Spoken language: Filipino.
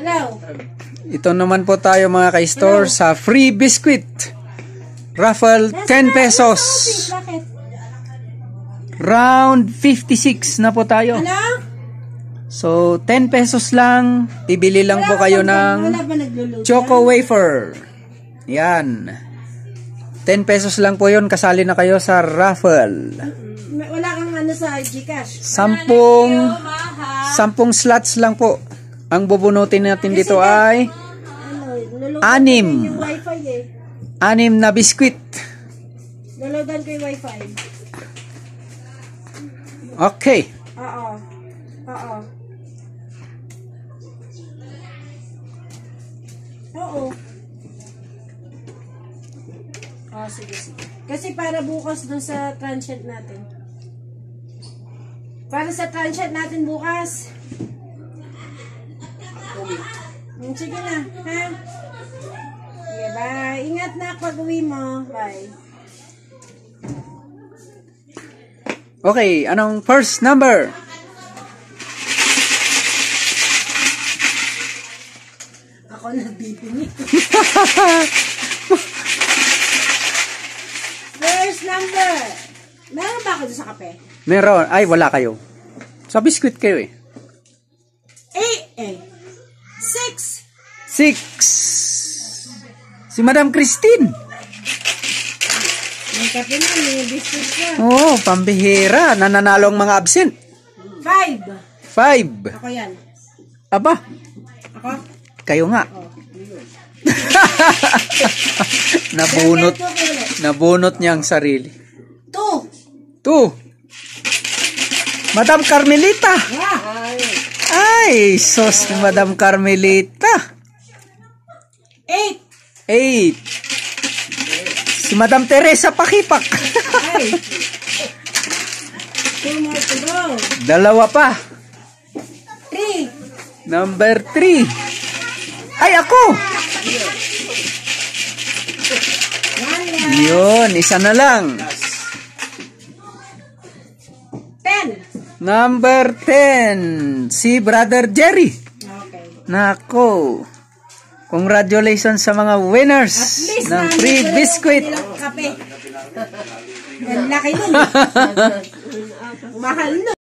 Hello. Ito naman po tayo mga ka-store sa free biscuit. Raffle 10 pesos. Round 56 na po tayo. Ano? So 10 pesos lang. Ibili lang po kayo ng choco wafer. Yan. 10 pesos lang po yun. Kasali na kayo sa raffle. Wala kang ano sa Gcash. 10 slots lang po. Ang bubunutin natin dito ay 6 na biskwit. Naloadan ko yung wifi. Okay. Oo. Sige. Kasi para bukas dun sa transient natin. Para sa transient natin bukas. Sige na, ha? Sige, bye. Ingat na pag uwi mo. Bye. Okay, anong first number? Ako nagbibinig. First number. Meron ba ako doon sa kape? Meron. Ay, wala kayo. Sa biscuit kayo eh. 6. Si Madam Christine. May kape na, may biscuit na. Oo, pambihira. Nananalo ang mga absent. 5. Ako yan. Aba. Ako? Kayo nga. Oh. Nabunot niya ang sarili. 2. Madam Carmelita. Ay, sos ni Madam Carmelita. 8. Si Madam Teresa Pakipak. 2 more to go. 2 pa. 3. Number 3. Ay, ako. 1 Yun, isa na lang. 10. Number 10. Si Brother Jerry. Okay. Nako. Congratulations sa mga winners ng free biscuit. Kape. Ang laki nun. Mahal nun.